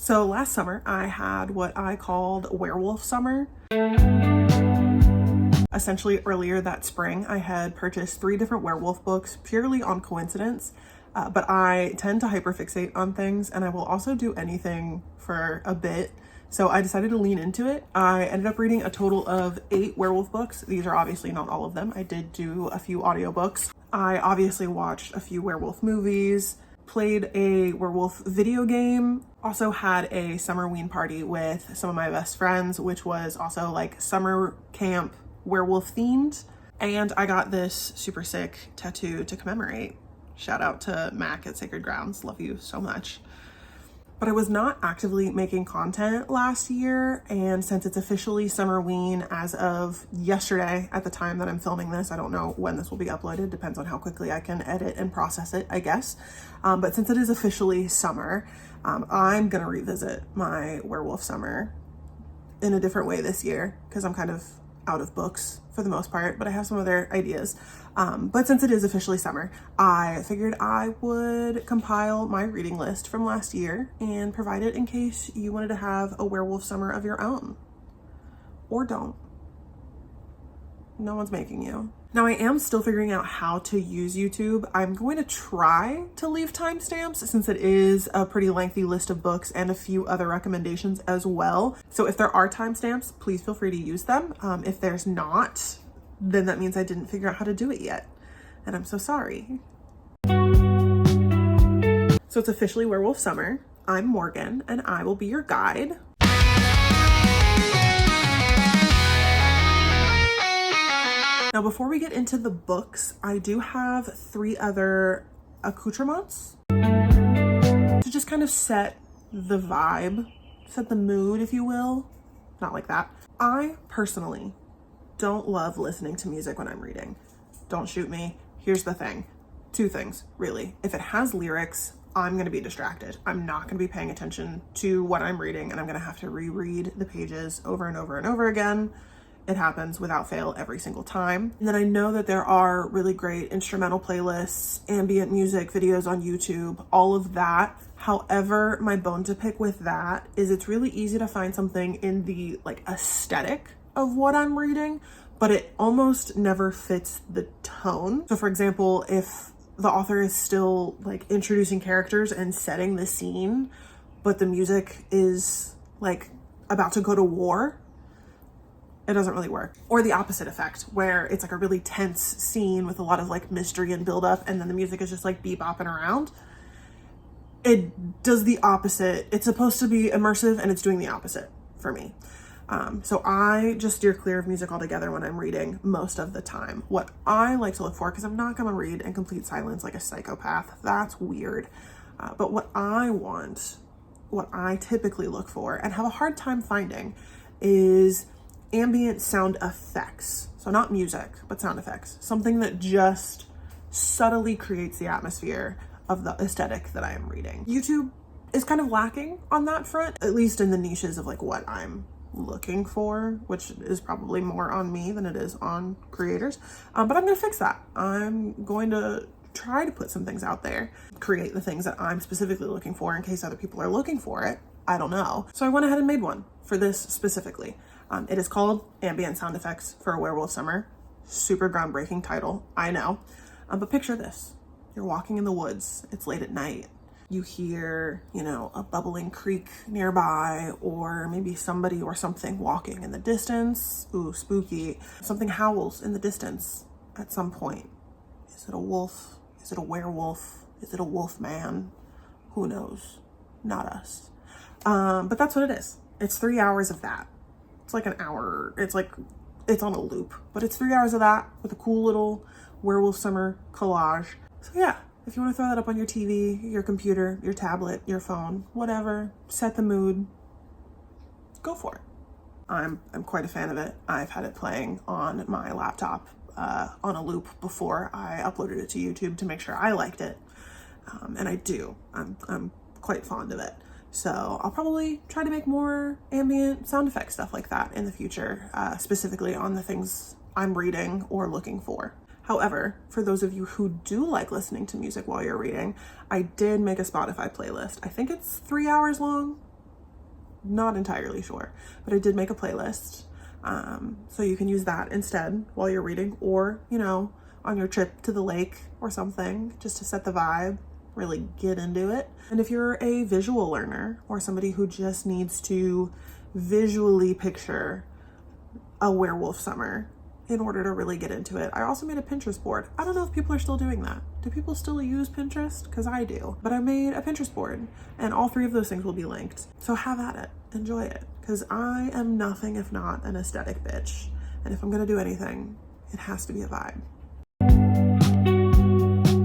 So last summer I had what I called werewolf summer. Essentially earlier that spring I had purchased 3 different werewolf books purely on coincidence, but I tend to hyperfixate on things and I will also do anything for a bit. So I decided to lean into it. I ended up reading a total of 8 werewolf books. These are obviously not all of them. I did do a few audiobooks. I obviously watched a few werewolf movies, played a werewolf video game, also had a summerween party with some of my best friends, which was also like summer camp werewolf themed. And I got this super sick tattoo to commemorate. Shout out to Mac at Sacred Grounds. Love you so much. But I was not actively making content last year, and since it's officially Summerween as of yesterday at the time that I'm filming this, I don't know when this will be uploaded, depends on how quickly I can edit and process it, I guess. But since it is officially summer, I'm gonna revisit my werewolf summer in a different way this year because I'm kind of out of books for the most part, but I have some other ideas. But since it is officially summer, I figured I would compile my reading list from last year and provide it in case you wanted to have a werewolf summer of your own. Or don't. No one's making you. Now I am still figuring out how to use YouTube. I'm going to try to leave timestamps since it is a pretty lengthy list of books and a few other recommendations as well. So if there are timestamps, please feel free to use them. If there's not, then that means I didn't figure out how to do it yet. And I'm so sorry. So it's officially werewolf summer. I'm Morgan and I will be your guide. Now, before we get into the books, I do have 3 other accoutrements to just kind of set the vibe, set the mood, if you will. Not like that. I personally don't love listening to music when I'm reading. Don't shoot me. Here's the thing. 2 things, really. If it has lyrics, I'm going to be distracted. I'm not going to be paying attention to what I'm reading, and I'm going to have to reread the pages over and over and over again. It happens without fail every single time. And then I know that there are really great instrumental playlists, ambient music videos on YouTube, all of that. However, my bone to pick with that is it's really easy to find something in the like aesthetic of what I'm reading, but it almost never fits the tone. So for example, if the author is still like introducing characters and setting the scene, but the music is like about to go to war, it doesn't really work. Or the opposite effect, where it's like a really tense scene with a lot of like mystery and buildup, and then the music is just like bebopping around. It does the opposite. It's supposed to be immersive and it's doing the opposite for me. So I just steer clear of music altogether when I'm reading most of the time. What I like to look for, because I'm not gonna read in complete silence like a psychopath, that's weird. But what I want, what I typically look for and have a hard time finding is ambient sound effects. So not music, but sound effects. Something that just subtly creates the atmosphere of the aesthetic that I am reading. YouTube is kind of lacking on that front, at least in the niches of like what I'm looking for, which is probably more on me than it is on creators. But I'm gonna fix that. I'm going to try to put some things out there, create the things that I'm specifically looking for in case other people are looking for it. I don't know. So I went ahead and made one for this specifically. It is called Ambient Sound Effects for a Werewolf Summer. Super groundbreaking title, I know. But picture this. You're walking in the woods. It's late at night. You hear, you know, a bubbling creek nearby, or maybe somebody or something walking in the distance. Ooh, spooky. Something howls in the distance at some point. Is it a wolf? Is it a werewolf? Is it a wolfman? Who knows? Not us. But that's what it is. It's 3 hours of that. It's like an hour, it's on a loop, but it's 3 hours of that with a cool little werewolf summer collage. So yeah, if you want to throw that up on your TV, your computer, your tablet, your phone, whatever, set the mood, go for it. I'm quite a fan of it. I've had it playing on my laptop on a loop before I uploaded it to YouTube to make sure I liked it. And I do. I'm quite fond of it. So I'll probably try to make more ambient sound effect stuff like that in the future, specifically on the things I'm reading or looking for. However, for those of you who do like listening to music while you're reading, I did make a Spotify playlist. I think it's 3 hours long, Not entirely sure, but I did make a playlist. So you can use that instead while you're reading, or, you know, on your trip to the lake or something, just to set the vibe, really get into it. And if you're a visual learner or somebody who just needs to visually picture a werewolf summer in order to really get into it, I also made a Pinterest board. I don't know if people are still doing that. Do people still use Pinterest? Because I do. But I made a Pinterest board, and all 3 of those things will be linked. So have at it, enjoy it, because I am nothing if not an aesthetic bitch. And if I'm gonna do anything, it has to be a vibe.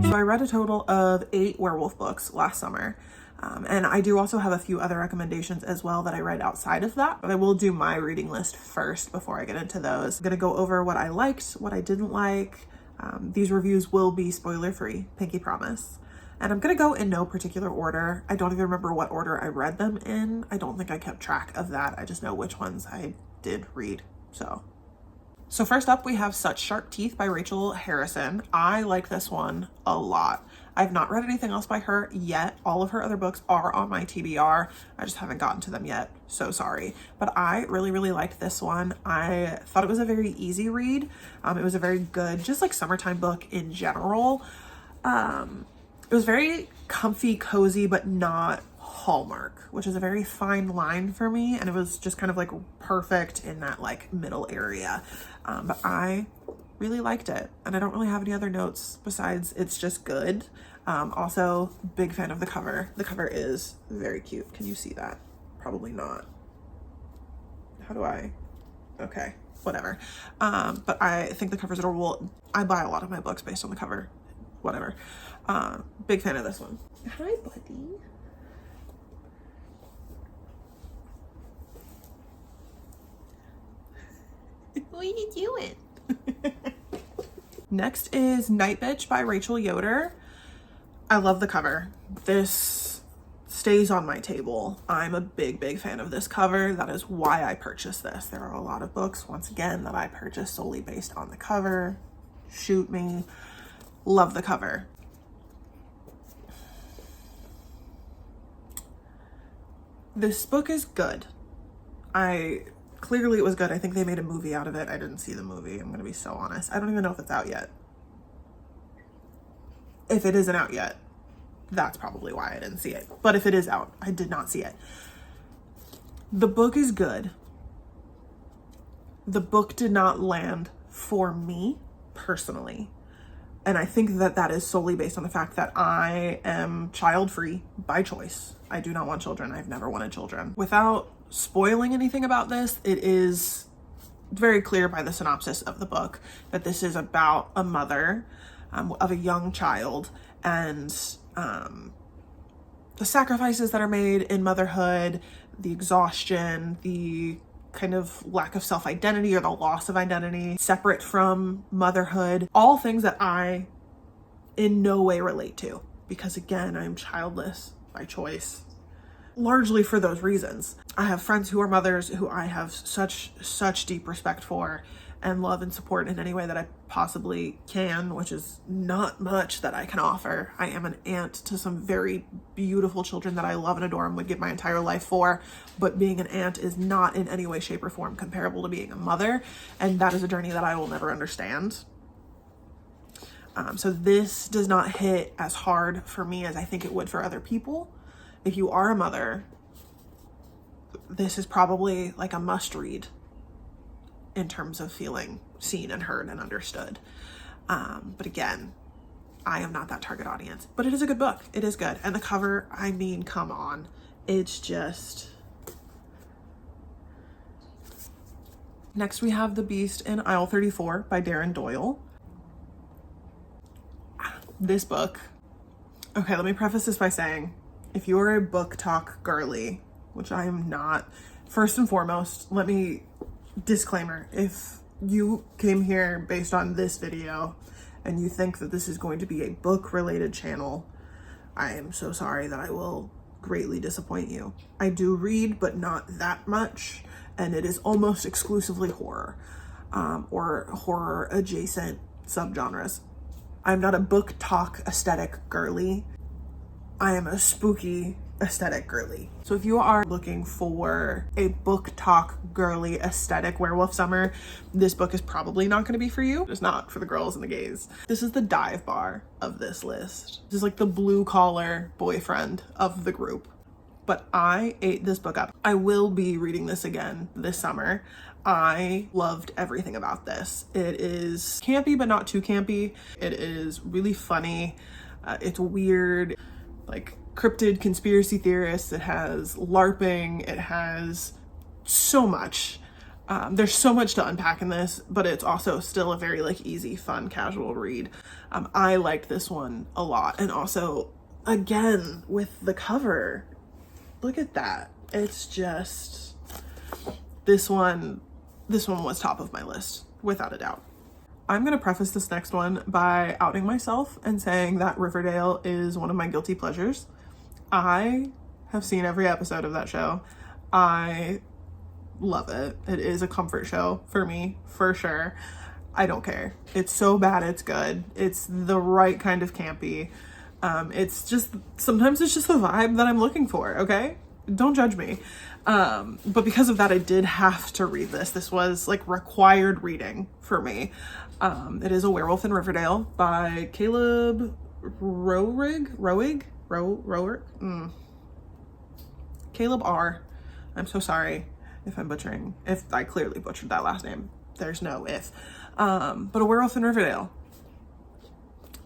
So I read a total of 8 werewolf books last summer. And I do also have a few other recommendations as well that I read outside of that, but I will do my reading list first before I get into those. I'm gonna go over what I liked, what I didn't like. These reviews will be spoiler free, pinky promise. And I'm gonna go in no particular order. I don't even remember what order I read them in. I don't think I kept track of that. I just know which ones I did read, So first up, we have Such Sharp Teeth by Rachel Harrison. I like this one a lot. I've not read anything else by her yet. All of her other books are on my TBR. I just haven't gotten to them yet, so sorry. But I really, really liked this one. I thought it was a very easy read. It was a very good, just like summertime book in general. It was very comfy, cozy, but not Hallmark, which is a very fine line for me. And it was just kind of like perfect in that like middle area. But I really liked it. And I don't really have any other notes besides it's just good. Also, big fan of the cover. The cover is very cute. Can you see that? Probably not. How do I? Okay, whatever. But I think the cover's adorable. I buy a lot of my books based on the cover. Whatever. Big fan of this one. Hi, buddy. What are you doing? Next is Nightbitch by Rachel Yoder. I love the cover. This stays on my table. I'm a big, big fan of this cover. That is why I purchased this. There are a lot of books, once again, that I purchased solely based on the cover. Shoot me. Love the cover. This book is good. Clearly it was good. I think they made a movie out of it. I didn't see the movie. I'm gonna be so honest. I don't even know if it's out yet. If it isn't out yet, that's probably why I didn't see it. But if it is out, I did not see it. The book is good. The book did not land for me personally. And I think that that is solely based on the fact that I am child-free by choice. I do not want children. I've never wanted children. Without spoiling anything about this, it is very clear by the synopsis of the book that this is about a mother of a young child and the sacrifices that are made in motherhood, the exhaustion, the kind of lack of self-identity or the loss of identity separate from motherhood, all things that I in no way relate to, because again, I'm childless by choice, largely for those reasons. I have friends who are mothers who I have such deep respect for and love and support in any way that I possibly can, which is not much that I can offer. I am an aunt to some very beautiful children that I love and adore and would give my entire life for, but being an aunt is not in any way, shape, or form comparable to being a mother, and that is a journey that I will never understand. So this does not hit as hard for me as I think it would for other people. If you are a mother, this is probably like a must read in terms of feeling seen and heard and understood. But again, I am not that target audience, but it is a good book. It is good. And the cover, I mean, come on. It's just... Next, we have The Beast in Aisle 34 by Darren Doyle. This book. Okay, let me preface this by saying, if you are a book talk girly, which I am not, first and foremost, let me disclaimer, if you came here based on this video and you think that this is going to be a book related channel, I am so sorry that I will greatly disappoint you. I do read, but not that much, and it is almost exclusively horror, or horror adjacent subgenres. I'm not a book talk aesthetic girly. I am a spooky aesthetic girly. So if you are looking for a book talk girly aesthetic werewolf summer, this book is probably not going to be for you. It's not for the girls and the gays. This is the dive bar of this list. This is like the blue collar boyfriend of the group. But I ate this book up. I will be reading this again this summer. I loved everything about this. It is campy, but not too campy. It is really funny. It's weird, like cryptid conspiracy theorists. It has LARPing. It has so much. There's so much to unpack in this, but it's also still a very like easy, fun, casual read. I liked this one a lot. And also, again, with the cover, look at that. It's just, this one was top of my list, without a doubt. I'm gonna preface this next one by outing myself and saying that Riverdale is one of my guilty pleasures. I have seen every episode of that show. I love it. It is a comfort show for me, for sure. I don't care. It's so bad it's good. It's the right kind of campy. It's just, sometimes it's just the vibe that I'm looking for, okay? Don't judge me. But because of that, I did have to read this. This was like required reading for me. It is A Werewolf in Riverdale by Caleb Roig? Caleb R. I'm so sorry if I'm butchering, if I clearly butchered that last name. There's no if. But A Werewolf in Riverdale.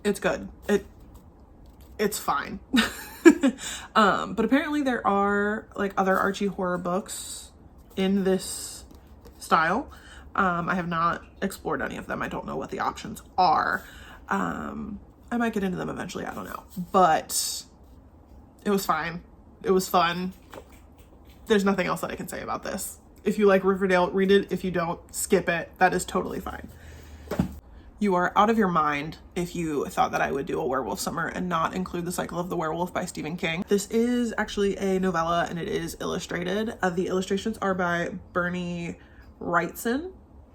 It's good. It's fine. But apparently there are like other Archie horror books in this style. I have not explored any of them. I don't know what the options are. I might get into them eventually. I don't know, but it was fine. It was fun. There's nothing else that I can say about this. If you like Riverdale, read it. If you don't, skip it. That is totally fine. You are out of your mind if you thought that I would do a werewolf summer and not include The Cycle of the Werewolf by Stephen King. This is actually a novella and it is illustrated. The illustrations are by Bernie Wrightson.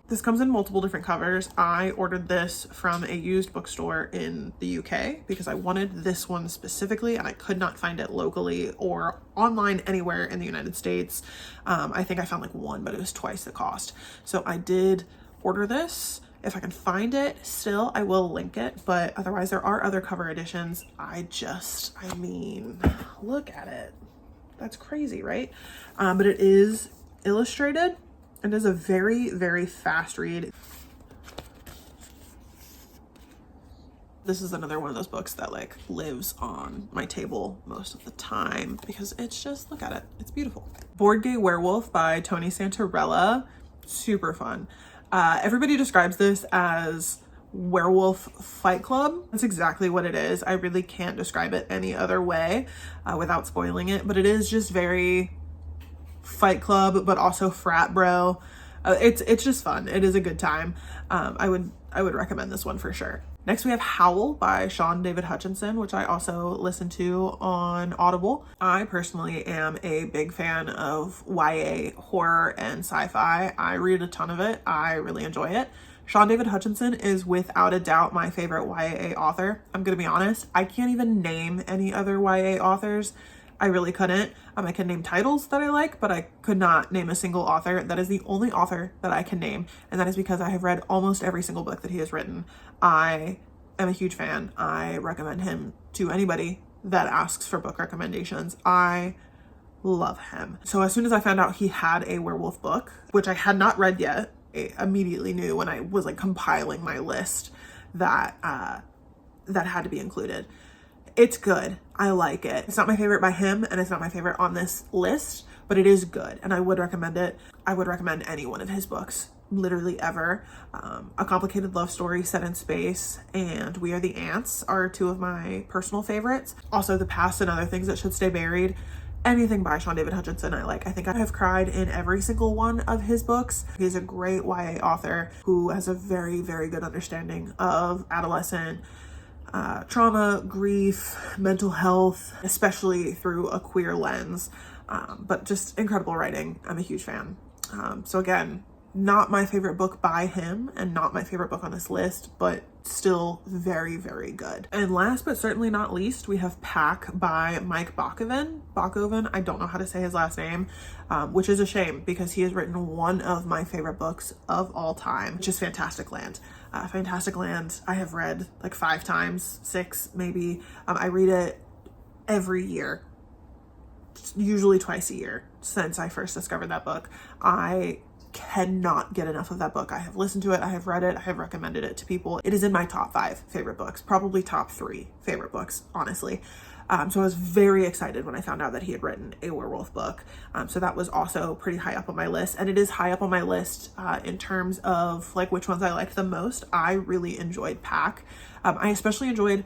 This comes in multiple different covers. I ordered this from a used bookstore in the UK because I wanted this one specifically and I could not find it locally or online anywhere in the United States. I think I found like one, but it was twice the cost. So I did order this. If I can find it still, I will link it, but otherwise there are other cover editions. I mean, look at it. That's crazy, right? But it is illustrated. It is a very, very fast read. This is another one of those books that like lives on my table most of the time because it's just, look at it. It's beautiful. Board Gay Werewolf by Tony Santarella. Super fun. Everybody describes this as werewolf fight club. That's exactly what it is. I really can't describe it any other way without spoiling it, but it is just very fight club, but also frat bro. It's just fun. It is a good time. I would recommend this one for sure. Next we have Howl by Sean David Hutchinson, which I also listen to on Audible. I personally am a big fan of YA horror and sci-fi. I read a ton of it. I really enjoy it. Sean David Hutchinson is without a doubt my favorite YA author. I'm gonna be honest, I can't even name any other YA authors. I really couldn't. I can name titles that I like, but I could not name a single author. That is the only author that I can name, and that is because I have read almost every single book that he has written. I am a huge fan. I recommend him to anybody that asks for book recommendations. I love him. So as soon as I found out he had a werewolf book, which I had not read yet, I immediately knew when I was like compiling my list that that had to be included. It's good. I like it. It's not my favorite by him and it's not my favorite on this list, but it is good and I would recommend it. I would recommend any one of his books, literally ever. A Complicated Love Story Set in Space and We Are the Ants are two of my personal favorites. Also The Past and Other Things That Should Stay Buried. Anything by Sean David Hutchinson I like. I think I have cried in every single one of his books. He's a great YA author who has a very, very good understanding of adolescent trauma, grief, mental health, especially through a queer lens, but just incredible writing. I'm a huge fan. So again, Not my favorite book by him and not my favorite book on this list, but still very, very good. And last but certainly not least, we have Pack by Mike Bakoven. I don't know how to say his last name, which is a shame because he has written one of my favorite books of all time, which is Fantastic Land. Fantastic Land, I have read like 5 times, 6 maybe. I read it every year, usually twice a year since I first discovered that book. I cannot get enough of that book. I have listened to it, I have read it, I have recommended it to people. It is in my top 5 favorite books, probably top 3 favorite books, honestly. So I was very excited when I found out that he had written a werewolf book. So that was also pretty high up on my list, and it is high up on my list in terms of like which ones I liked the most. I really enjoyed Pack. I especially enjoyed,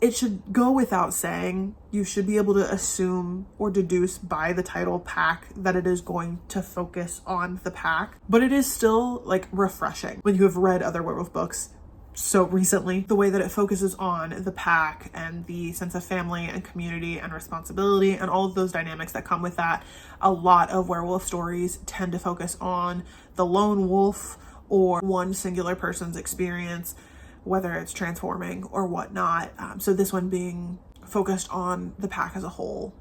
it should go without saying, you should be able to assume or deduce by the title Pack that it is going to focus on the pack, but it is still like refreshing when you have read other werewolf books so recently. The way that it focuses on the pack and the sense of family and community and responsibility and all of those dynamics that come with that. A lot of werewolf stories tend to focus on the lone wolf or one singular person's experience, whether it's transforming or whatnot. So this one being focused on the pack as a whole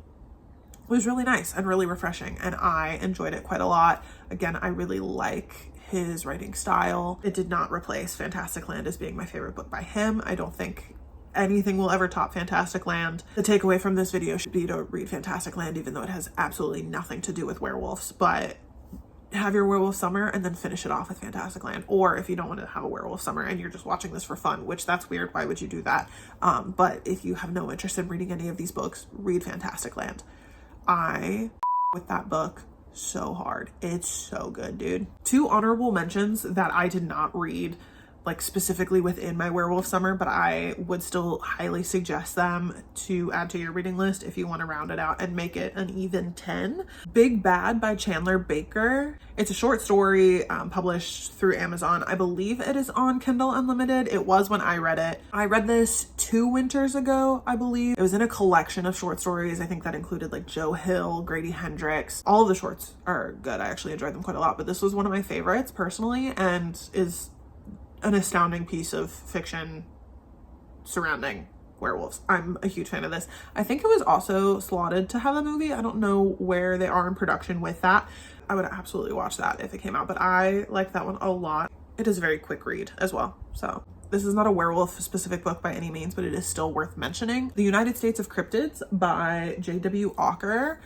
was really nice and really refreshing, and I enjoyed it quite a lot. Again, I really like his writing style. It did not replace Fantastic Land as being my favorite book by him. I don't think anything will ever top Fantastic Land. The takeaway from this video should be to read Fantastic Land, even though it has absolutely nothing to do with werewolves, but have your werewolf summer and then finish it off with Fantastic Land. Or if you don't want to have a werewolf summer and you're just watching this for fun, which that's weird, why would you do that? But if you have no interest in reading any of these books, read Fantastic Land. I with that book so hard. It's so good, dude. 2 honorable mentions that I did not read like specifically within my werewolf summer, but I would still highly suggest them to add to your reading list if you want to round it out and make it an even 10. Big Bad by Chandler Baker. It's a short story published through Amazon. I believe it is on Kindle Unlimited. It was when I read it. I read this 2 winters ago, I believe. It was in a collection of short stories. I think that included like Joe Hill, Grady Hendrix. All of the shorts are good. I actually enjoyed them quite a lot, but this was one of my favorites personally, and is an astounding piece of fiction surrounding werewolves. I'm a huge fan of this. I think it was also slotted to have a movie. I don't know where they are in production with that. I would absolutely watch that if it came out, but I like that one a lot. It is a very quick read as well. So this is not a werewolf specific book by any means, but it is still worth mentioning. The United States of Cryptids by J.W. Walker.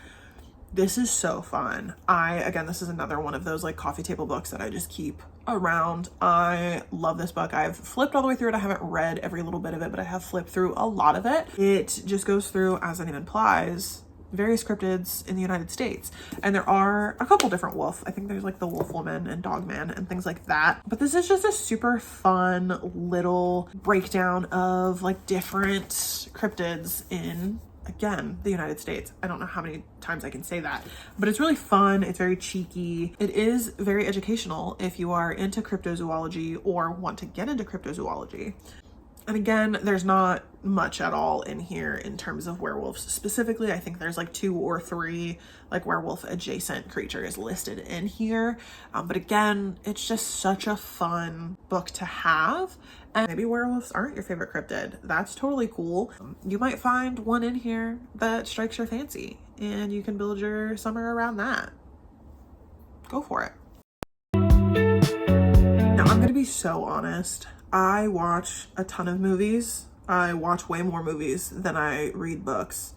This is so fun. Again, this is another one of those like coffee table books that I just keep around. I love this book. I've flipped all the way through it. I haven't read every little bit of it, but I have flipped through a lot of it. It just goes through, as the name implies, various cryptids in the United States. And there are a couple different wolf. I think there's like the wolfwoman and dogman and things like that. But this is just a super fun little breakdown of like different cryptids in, again, the United States. I don't know how many times I can say that, but it's really fun. It's very cheeky. It is very educational if you are into cryptozoology or want to get into cryptozoology. And again, there's not much at all in here in terms of werewolves specifically. I think there's like 2 or 3 like werewolf adjacent creatures listed in here. But again, it's just such a fun book to have. And maybe werewolves aren't your favorite cryptid. That's totally cool. You might find one in here that strikes your fancy and you can build your summer around that. Go for it. Now, I'm gonna be so honest. I watch a ton of movies. I watch way more movies than I read books.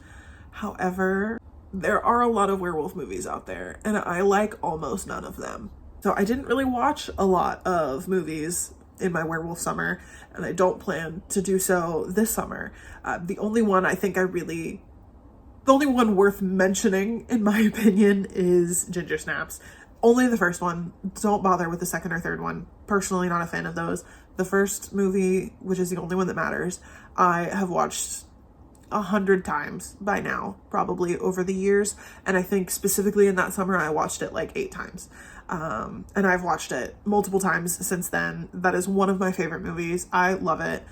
However, there are a lot of werewolf movies out there and I like almost none of them. So I didn't really watch a lot of movies in my werewolf summer, and I don't plan to do so this summer. The only one worth mentioning in my opinion is Ginger Snaps. Only the first one. Don't bother with the second or third one. Personally not a fan of those. The first movie, which is the only one that matters, I have watched 100 times by now, probably over the years. And I think specifically in that summer, I watched it like 8 times. And I've watched it multiple times since then. That is one of my favorite movies. I love it.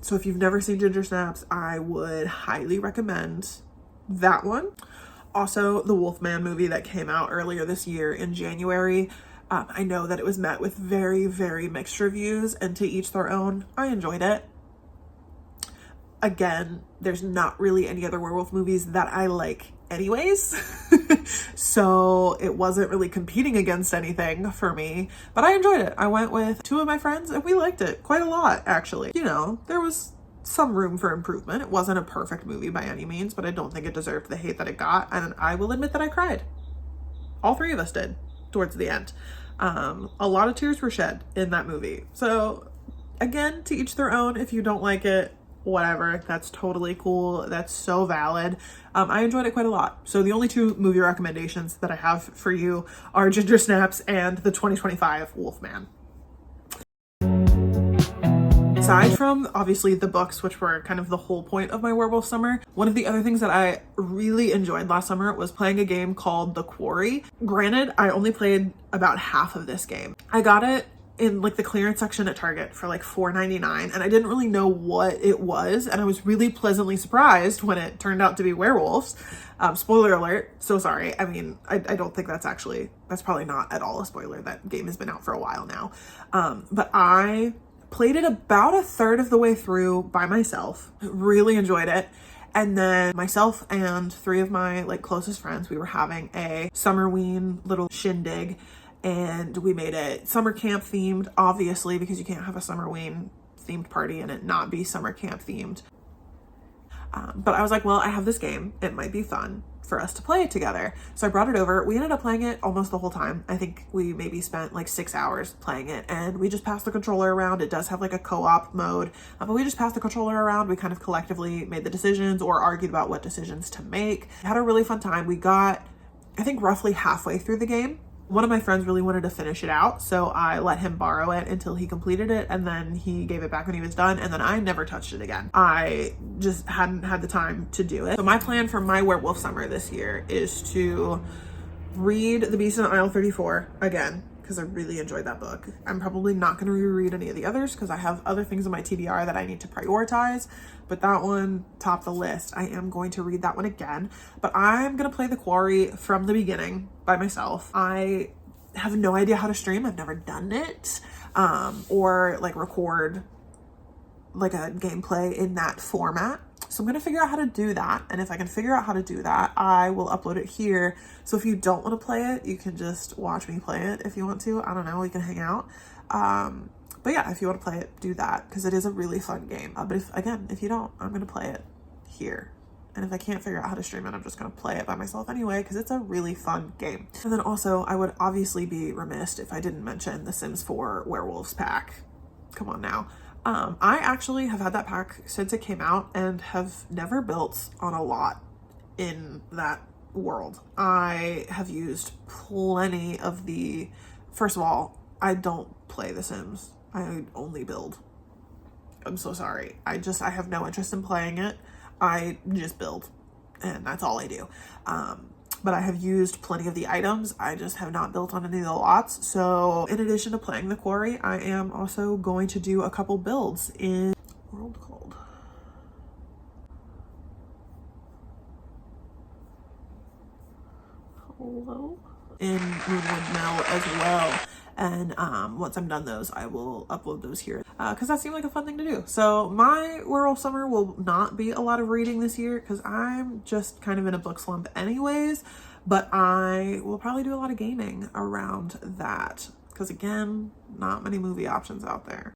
So if you've never seen Ginger Snaps, I would highly recommend that one. Also, the Wolfman movie that came out earlier this year in January. I know that it was met with very, very mixed reviews, and to each their own. I enjoyed it. Again, there's not really any other werewolf movies that I like anyways. So it wasn't really competing against anything for me, but I enjoyed it. I went with two of my friends and we liked it quite a lot, actually. You know, there was some room for improvement. It wasn't a perfect movie by any means, but I don't think it deserved the hate that it got. And I will admit that I cried. All three of us did towards the end. A lot of tears were shed in that movie. So again, to each their own. If you don't like it, whatever, that's totally cool. That's so valid. I enjoyed it quite a lot. So the only two movie recommendations that I have for you are Ginger Snaps and the 2025 Wolfman. Aside from obviously the books, which were kind of the whole point of my werewolf summer, one of the other things that I really enjoyed last summer was playing a game called The Quarry. Granted, I only played about half of this game. I got it in like the clearance section at Target for like $4.99, and I didn't really know what it was, and I was really pleasantly surprised when it turned out to be werewolves. Spoiler alert, so sorry. I mean, I don't think that's probably not at all a spoiler. That game has been out for a while now. But I played it about a third of the way through by myself, really enjoyed it. And then myself and three of my like closest friends, we were having a Summerween little shindig, and we made it summer camp themed, obviously, because you can't have a Summerween themed party and it not be summer camp themed. But I was like, well, I have this game. It might be fun for us to play it together. So I brought it over. We ended up playing it almost the whole time. I think we maybe spent like 6 hours playing it, and we just passed the controller around. It does have like a co-op mode, but we just passed the controller around. We kind of collectively made the decisions or argued about what decisions to make. Had a really fun time. We got, I think, roughly halfway through the game. One of my friends really wanted to finish it out, so I let him borrow it until he completed it, and then he gave it back when he was done, and then I never touched it again. I just hadn't had the time to do it. So my plan for my werewolf summer this year is to read The Beast in Aisle 34 again, because I really enjoyed that book. I'm probably not going to reread any of the others because I have other things on my TBR that I need to prioritize, but that one topped the list. I am going to read that one again, but I'm going to play The Quarry from the beginning by myself. I have no idea how to stream. I've never done it, or like record like a gameplay in that format. So I'm going to figure out how to do that. And if I can figure out how to do that, I will upload it here. So if you don't want to play it, you can just watch me play it if you want to. I don't know, we can hang out. But yeah, if you want to play it, do that, because it is a really fun game. But if you don't, I'm going to play it here. And if I can't figure out how to stream it, I'm just going to play it by myself anyway, because it's a really fun game. And then also, I would obviously be remiss if I didn't mention the Sims 4 Werewolves pack. Come on now. I actually have had that pack since it came out and have never built on a lot in that world. I have used plenty of first of all, I don't play The Sims. I only build. I'm so sorry. I have no interest in playing it. I just build, and that's all I do. But I have used plenty of the items. I just have not built on any of the lots. So in addition to playing The Quarry, I am also going to do a couple builds in world called Hello? In Moonwood Mill as well. And once I'm done those, I will upload those here because that seemed like a fun thing to do. So my werewolf summer will not be a lot of reading this year because I'm just kind of in a book slump anyways, but I will probably do a lot of gaming around that because, again, not many movie options out there.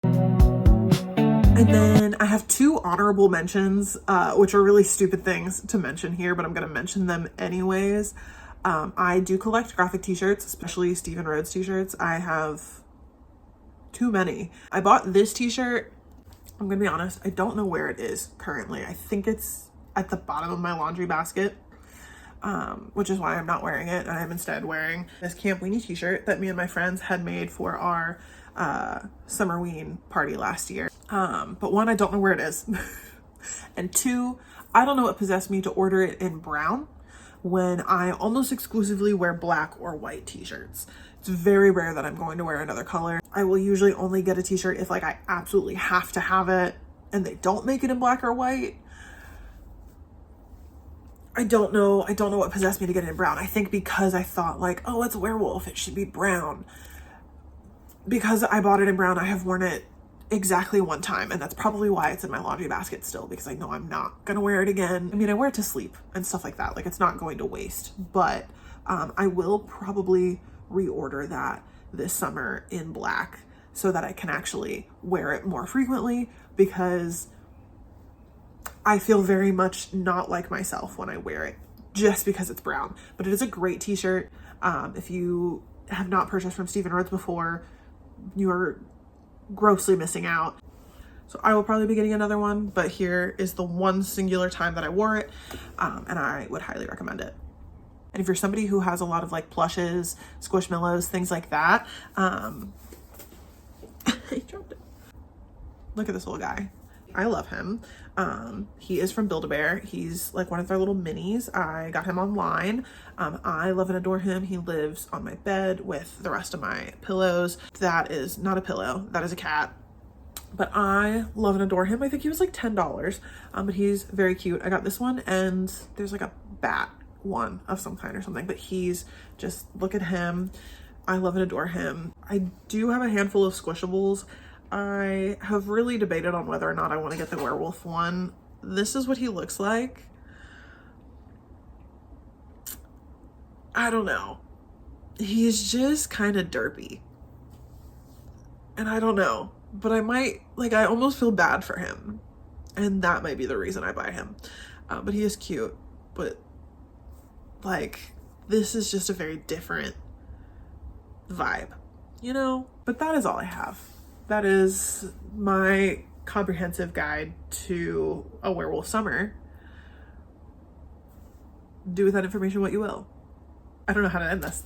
And then I have two honorable mentions, which are really stupid things to mention here, but I'm going to mention them anyways. I do collect graphic t-shirts, especially Stephen Rhodes t-shirts. I have too many. I bought this t-shirt. I'm gonna be honest, I don't know where it is currently. I think it's at the bottom of my laundry basket, which is why I'm not wearing it. I'm instead wearing this Camp Weenie t-shirt that me and my friends had made for our Summerween party last year. But one, I don't know where it is. And two, I don't know what possessed me to order it in brown when I almost exclusively wear black or white t-shirts. It's very rare that I'm going to wear another color. I will usually only get a t-shirt if like I absolutely have to have it and they don't make it in black or white. I don't know what possessed me to get it in brown. I think because I thought like, oh, it's a werewolf, it should be brown. Because I bought it in brown, I have worn it exactly one time, and that's probably why it's in my laundry basket still, because I know I'm not gonna wear it again. I mean, I wear it to sleep and stuff like that, like it's not going to waste, but I will probably reorder that this summer in black so that I can actually wear it more frequently, because I feel very much not like myself when I wear it just because it's brown. But it is a great t-shirt. If you have not purchased from Stephen Rhodes before, you are grossly missing out. So I will probably be getting another one, but here is the one singular time that I wore it, and I would highly recommend it. And if you're somebody who has a lot of like plushes, squishmallows, things like that, he dropped it. Look at this little guy. I love him. He is from Build-A-Bear. He's like one of their little minis. I got him online. I love and adore him. He lives on my bed with the rest of my pillows. That is not a pillow, that is a cat. But I love and adore him. I think he was like $10, but he's very cute. I got this one, and there's like a bat one of some kind or something, but he's just, look at him. I love and adore him. I do have a handful of squishables. I have really debated on whether or not I want to get the werewolf one. This is what he looks like. I don't know. He's just kind of derpy. And I don't know, but I might, like, I almost feel bad for him. And that might be the reason I buy him. But he is cute, but like, this is just a very different vibe, you know? But that is all I have. That is my comprehensive guide to a werewolf summer. Do with that information what you will. I don't know how to end this.